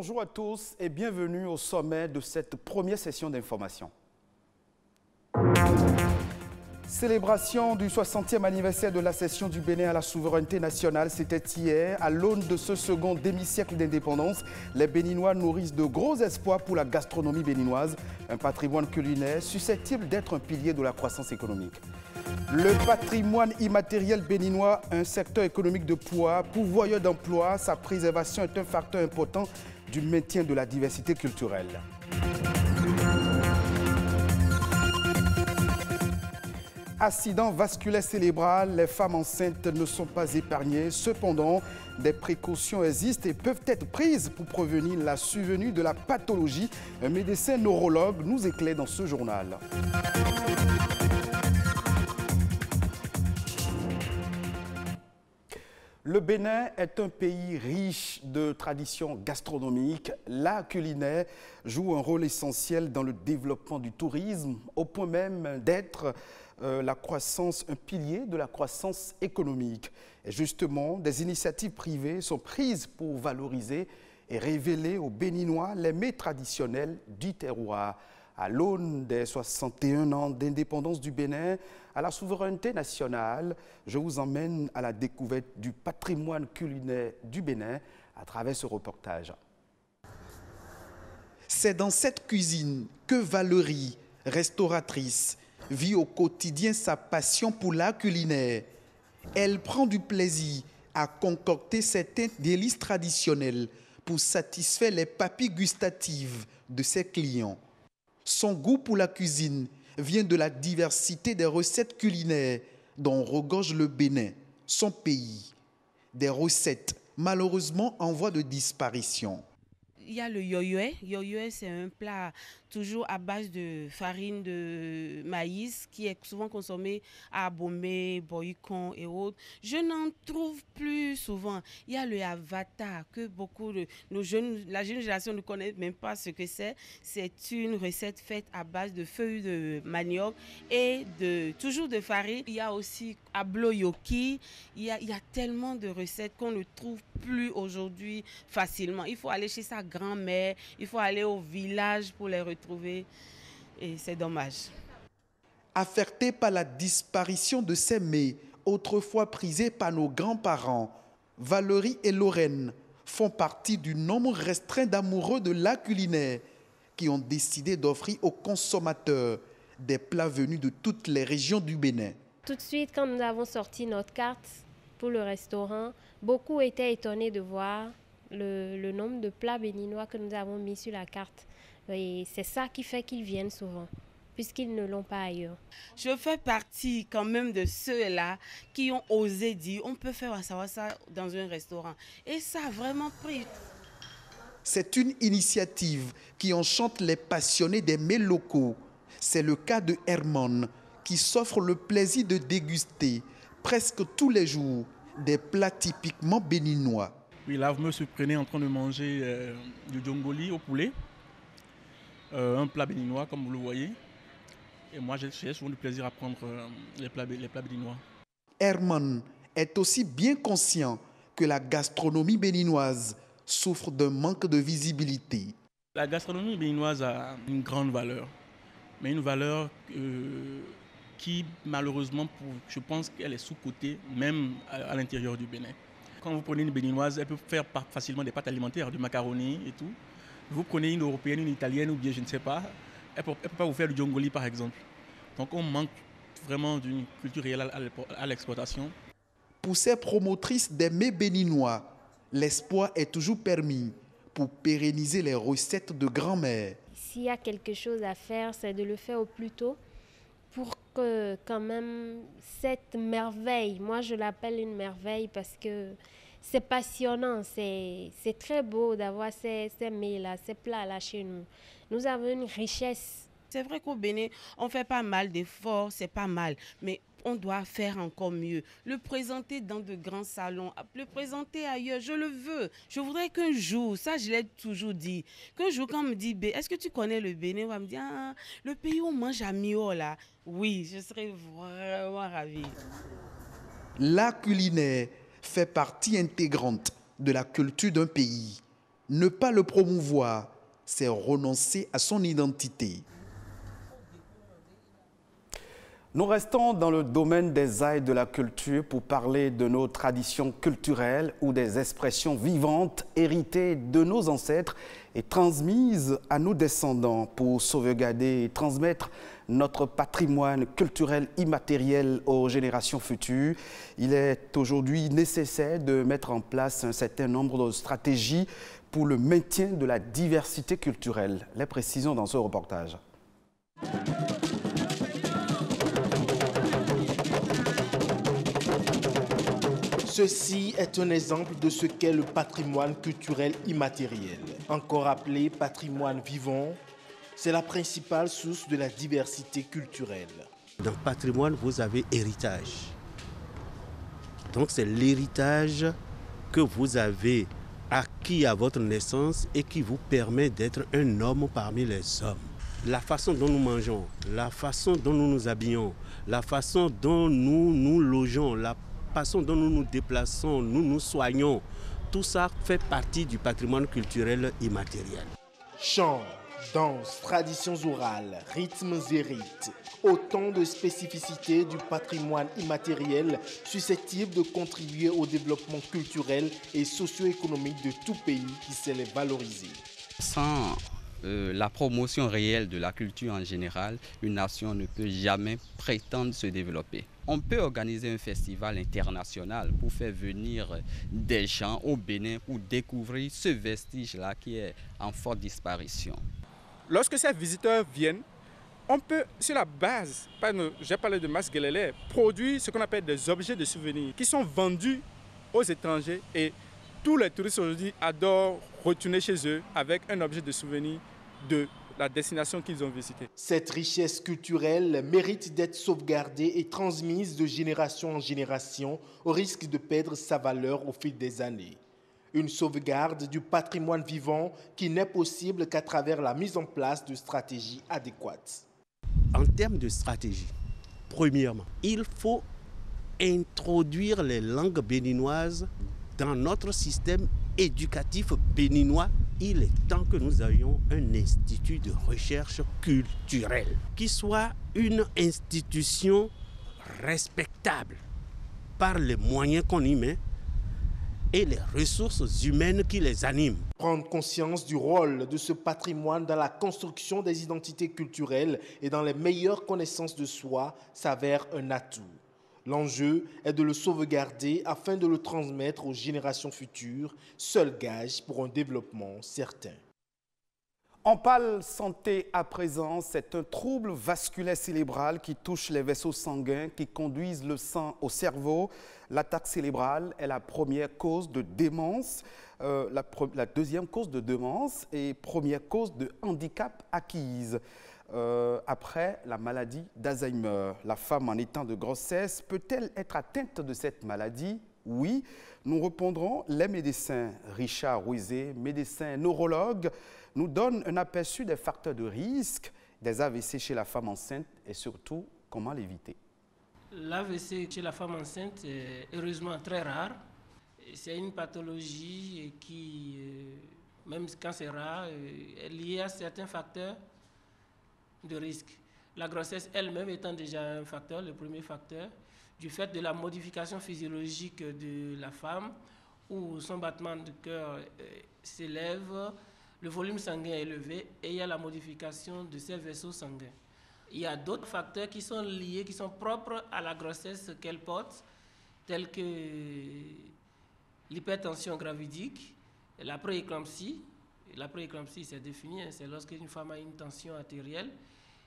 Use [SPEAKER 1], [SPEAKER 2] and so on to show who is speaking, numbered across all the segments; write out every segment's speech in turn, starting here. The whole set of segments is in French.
[SPEAKER 1] Bonjour à tous et bienvenue au sommet de cette première session d'information. Célébration du 60e anniversaire de l'accession du Bénin à la souveraineté nationale, c'était hier. À l'aune de ce second demi-siècle d'indépendance, les Béninois nourrissent de gros espoirs pour la gastronomie béninoise, un patrimoine culinaire susceptible d'être un pilier de la croissance économique. Le patrimoine immatériel béninois, un secteur économique de poids, pourvoyeur d'emplois, sa préservation est un facteur important du maintien de la diversité culturelle. Accident vasculaire cérébral, les femmes enceintes ne sont pas épargnées. Cependant, des précautions existent et peuvent être prises pour prévenir la survenue de la pathologie. Un médecin neurologue nous éclaire dans ce journal. Le Bénin est un pays riche de traditions gastronomiques. L'art culinaire joue un rôle essentiel dans le développement du tourisme, au point même d'être un pilier de la croissance économique. Et justement, des initiatives privées sont prises pour valoriser et révéler aux Béninois les mets traditionnels du terroir. À l'aune des 61 ans d'indépendance du Bénin, à la souveraineté nationale, je vous emmène à la découverte du patrimoine culinaire du Bénin à travers ce reportage.
[SPEAKER 2] C'est dans cette cuisine que Valérie, restauratrice, vit au quotidien sa passion pour l'art culinaire. Elle prend du plaisir à concocter certains délices traditionnels pour satisfaire les papilles gustatives de ses clients. Son goût pour la cuisine vient de la diversité des recettes culinaires dont regorge le Bénin, son pays. Des recettes malheureusement en voie de disparition.
[SPEAKER 3] Il y a le yoyoué. Yoyoué, c'est un plat toujours à base de farine de maïs qui est souvent consommé à Abomey, Boycon et autres. Je n'en trouve plus souvent. Il y a le avata que beaucoup de la jeune génération ne connaît même pas ce que c'est. C'est une recette faite à base de feuilles de manioc et toujours de farine. Il y a aussi ablo-yoki. Il y a tellement de recettes qu'on ne trouve plus aujourd'hui facilement. Il faut aller chez sa grand-mère, il faut aller au village pour les retrouver et c'est dommage.
[SPEAKER 2] Affectés par la disparition de ces mets, autrefois prisés par nos grands-parents, Valérie et Lorraine font partie du nombre restreint d'amoureux de l'art culinaire qui ont décidé d'offrir aux consommateurs des plats venus de toutes les régions du Bénin.
[SPEAKER 4] Tout de suite, quand nous avons sorti notre carte pour le restaurant, beaucoup étaient étonnés de voir le nombre de plats béninois que nous avons mis sur la carte. Et c'est ça qui fait qu'ils viennent souvent, puisqu'ils ne l'ont pas ailleurs.
[SPEAKER 3] Je fais partie quand même de ceux-là qui ont osé dire on peut faire ça dans un restaurant. Et ça a vraiment pris.
[SPEAKER 2] C'est une initiative qui enchante les passionnés des mets locaux. C'est le cas de Herman, qui s'offre le plaisir de déguster presque tous les jours des plats typiquement béninois.
[SPEAKER 5] Oui, là, vous me surprenez en train de manger du djongoli au poulet, un plat béninois, comme vous le voyez. Et moi, j'ai souvent du plaisir à prendre les plats béninois.
[SPEAKER 2] Herman est aussi bien conscient que la gastronomie béninoise souffre d'un manque de visibilité.
[SPEAKER 5] La gastronomie béninoise a une grande valeur, mais une valeur qui, malheureusement, je pense qu'elle est sous-cotée, même à l'intérieur du Bénin. Quand vous prenez une béninoise, elle peut faire facilement des pâtes alimentaires, du macaroni et tout. Vous prenez une européenne, une italienne ou bien je ne sais pas, elle ne peut pas vous faire du djongoli par exemple. Donc on manque vraiment d'une culture réelle à l'exploitation.
[SPEAKER 2] Pour ces promotrices des mets béninois, l'espoir est toujours permis pour pérenniser les recettes de grand-mère.
[SPEAKER 4] S'il y a quelque chose à faire, c'est de le faire au plus tôt pour que quand même cette merveille, moi je l'appelle une merveille parce que c'est passionnant, c'est très beau d'avoir ces mets-là, ces plats-là chez nous. Nous avons une richesse.
[SPEAKER 3] C'est vrai qu'au Bénin, on fait pas mal d'efforts, c'est pas mal, mais on doit faire encore mieux. Le présenter dans de grands salons, le présenter ailleurs, je le veux. Je voudrais qu'un jour, ça je l'ai toujours dit, qu'un jour quand on me dit, est-ce que tu connais le Bénin? On va me dire, ah, le pays où on mange à Mio là. Oui, je serais vraiment ravie.
[SPEAKER 2] L'art culinaire fait partie intégrante de la culture d'un pays. Ne pas le promouvoir, c'est renoncer à son identité.
[SPEAKER 1] Nous restons dans le domaine des arts et de la culture pour parler de nos traditions culturelles ou des expressions vivantes héritées de nos ancêtres et transmises à nos descendants pour sauvegarder et transmettre notre patrimoine culturel immatériel aux générations futures. Il est aujourd'hui nécessaire de mettre en place un certain nombre de stratégies pour le maintien de la diversité culturelle. Les précisions dans ce reportage.
[SPEAKER 6] Ceci est un exemple de ce qu'est le patrimoine culturel immatériel. Encore appelé patrimoine vivant, c'est la principale source de la diversité culturelle.
[SPEAKER 7] Dans le patrimoine, vous avez héritage. Donc c'est l'héritage que vous avez acquis à votre naissance et qui vous permet d'être un homme parmi les hommes. La façon dont nous mangeons, la façon dont nous nous habillons, la façon dont nous nous logeons, la façon dont nous nous déplaçons, nous nous soignons, tout ça fait partie du patrimoine culturel immatériel.
[SPEAKER 6] Chants, danses, traditions orales, rythmes et rites, autant de spécificités du patrimoine immatériel susceptibles de contribuer au développement culturel et socio-économique de tout pays qui sait les valoriser.
[SPEAKER 8] Sans la promotion réelle de la culture en général, une nation ne peut jamais prétendre se développer. On peut organiser un festival international pour faire venir des gens au Bénin pour découvrir ce vestige-là qui est en forte disparition.
[SPEAKER 9] Lorsque ces visiteurs viennent, on peut, sur la base, j'ai parlé de Masgelele, produire ce qu'on appelle des objets de souvenirs qui sont vendus aux étrangers et tous les touristes aujourd'hui adorent retourner chez eux avec un objet de souvenir de la destination qu'ils ont visitée.
[SPEAKER 6] Cette richesse culturelle mérite d'être sauvegardée et transmise de génération en génération au risque de perdre sa valeur au fil des années. Une sauvegarde du patrimoine vivant qui n'est possible qu'à travers la mise en place de stratégies adéquates.
[SPEAKER 7] En termes de stratégie, premièrement, il faut introduire les langues béninoises dans notre système éducatif béninois. Il est temps que nous ayons un institut de recherche culturelle qui soit une institution respectable par les moyens qu'on y met et les ressources humaines qui les animent.
[SPEAKER 6] Prendre conscience du rôle de ce patrimoine dans la construction des identités culturelles et dans les meilleures connaissances de soi s'avère un atout. L'enjeu est de le sauvegarder afin de le transmettre aux générations futures, seul gage pour un développement certain.
[SPEAKER 1] On parle santé à présent, c'est un trouble vasculaire cérébral qui touche les vaisseaux sanguins qui conduisent le sang au cerveau. L'attaque cérébrale est la première cause de démence, la deuxième cause de démence et première cause de handicap acquise. Après la maladie d'Alzheimer, la femme en état de grossesse peut-elle être atteinte de cette maladie? Oui, nous répondrons. Les médecins Richard Rouizé, médecin neurologue, nous donne un aperçu des facteurs de risque des AVC chez la femme enceinte et surtout comment l'éviter.
[SPEAKER 10] L'AVC chez la femme enceinte est heureusement très rare. C'est une pathologie qui, même quand c'est rare, est liée à certains facteurs de risque. La grossesse elle-même étant déjà un facteur, le premier facteur, du fait de la modification physiologique de la femme, où son battement de cœur s'élève, le volume sanguin est élevé et il y a la modification de ces vaisseaux sanguins. Il y a d'autres facteurs qui sont liés, qui sont propres à la grossesse qu'elle porte, tels que l'hypertension gravidique, la prééclampsie. La prééclampsie, c'est défini, c'est lorsqu'une femme a une tension artérielle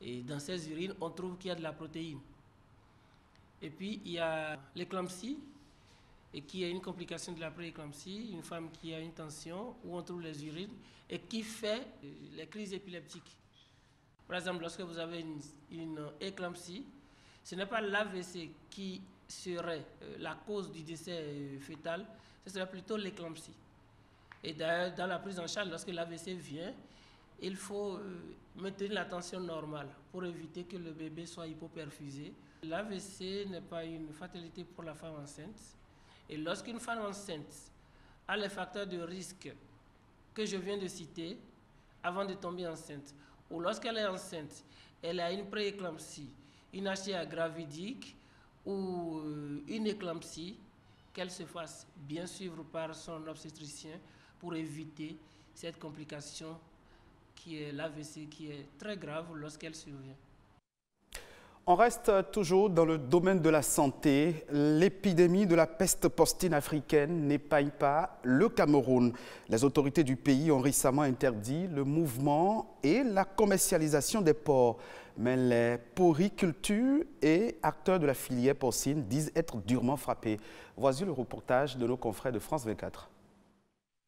[SPEAKER 10] et dans ses urines, on trouve qu'il y a de la protéine. Et puis, il y a l'éclampsie, et qui est une complication de la prééclampsie, une femme qui a une tension où on trouve les urines et qui fait les crises épileptiques. Par exemple, lorsque vous avez une éclampsie, ce n'est pas l'AVC qui serait la cause du décès fœtal, ce serait plutôt l'éclampsie. Et d'ailleurs, dans la prise en charge, lorsque l'AVC vient, il faut maintenir la tension normale pour éviter que le bébé soit hypoperfusé. L'AVC n'est pas une fatalité pour la femme enceinte. Et lorsqu'une femme enceinte a les facteurs de risque que je viens de citer avant de tomber enceinte. Ou lorsqu'elle est enceinte, elle a une prééclampsie, une HTA gravidique ou une éclampsie, qu'elle se fasse bien suivre par son obstétricien pour éviter cette complication qui est l'AVC, qui est très grave lorsqu'elle survient.
[SPEAKER 1] On reste toujours dans le domaine de la santé. L'épidémie de la peste porcine africaine n'épargne pas le Cameroun. Les autorités du pays ont récemment interdit le mouvement et la commercialisation des porcs. Mais les porciculteurs et acteurs de la filière porcine disent être durement frappés. Voici le reportage de nos confrères de France 24.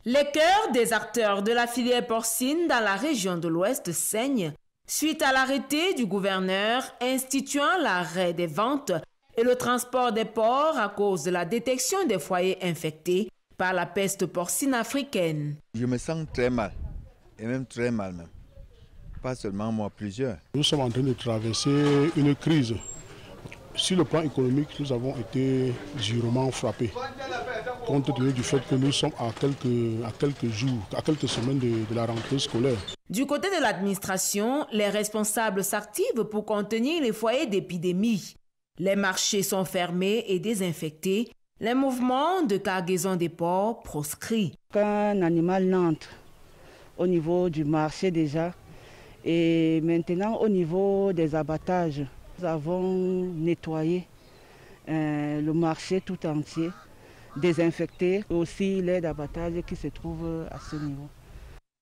[SPEAKER 11] Les cœurs des acteurs de la filière porcine dans la région de l'Ouest saignent suite à l'arrêté du gouverneur instituant l'arrêt des ventes et le transport des porcs à cause de la détection des foyers infectés par la peste porcine africaine.
[SPEAKER 12] Je me sens très mal, et même très mal même. Pas seulement moi, plusieurs.
[SPEAKER 13] Nous sommes en train de traverser une crise. Sur le plan économique, nous avons été durement frappés, compte tenu du fait que nous sommes à quelques jours, à quelques semaines de la rentrée scolaire.
[SPEAKER 11] Du côté de l'administration, les responsables s'activent pour contenir les foyers d'épidémie. Les marchés sont fermés et désinfectés. Les mouvements de cargaison des porcs proscrits.
[SPEAKER 14] Quand un animal n'entre au niveau du marché déjà, et maintenant au niveau des abattages, nous avons nettoyé le marché tout entier, désinfecté aussi l'aire d'abattage qui se trouve à ce niveau.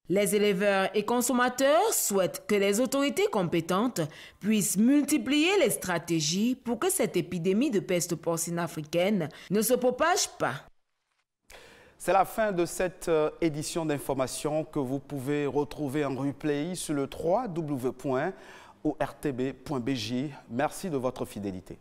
[SPEAKER 11] Les éleveurs et consommateurs souhaitent que les autorités compétentes puissent multiplier les stratégies pour que cette épidémie de peste porcine africaine ne se propage pas.
[SPEAKER 1] C'est la fin de cette édition d'information que vous pouvez retrouver en replay sur le www.ortb.bj. Merci de votre fidélité.